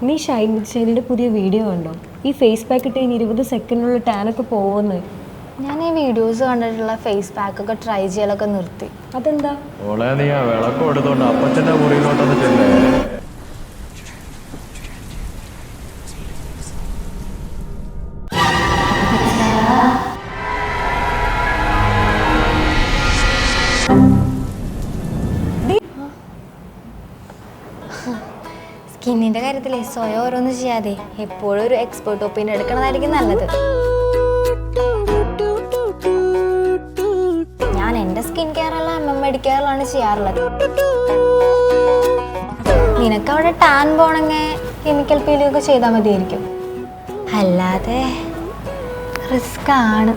നീ ഷൈനിയുടെ പുതിയ വീഡിയോ കണ്ടോ? ഈ ഫേസ് പാക്ക് ഇട്ട് 20 സെക്കൻഡിനുള്ള ടാനൊക്കെ പോകുമെന്ന്. ഞാൻ ഈ വീഡിയോസ് കണ്ടിട്ടുള്ള ഫേസ് പാക്ക് ഒക്കെ ട്രൈ ചെയ്യലൊക്കെ നിർത്തി. അതെന്താ? നീ ആ വിളക്ക് എടുത്തോണ്ട് അപ്പച്ചന്റെ മുറിയിലോട്ടൊന്ന് ചെല്ലേ. സ്കിന്നിന്റെ കാര്യത്തിലേ സ്വയം ഓരോന്ന് ചെയ്യാതെ എപ്പോഴും ഒരു എക്സ്പേർട്ട് ഒപ്പീനിയൻ എടുക്കണതായിരിക്കും നല്ലത്. ഞാൻ എൻ്റെ സ്കിൻ കെയറല്ല മെഡിക്കെയറിലാണ് ചെയ്യാറുള്ളത്. നിനക്ക് അവിടെ ടാൻ പോണെങ്കിൽ കെമിക്കൽ പീലിംഗ് ഒക്കെ ചെയ്താൽ മതിയായിരിക്കും. അല്ലാതെ റിസ്ക് ആണ്.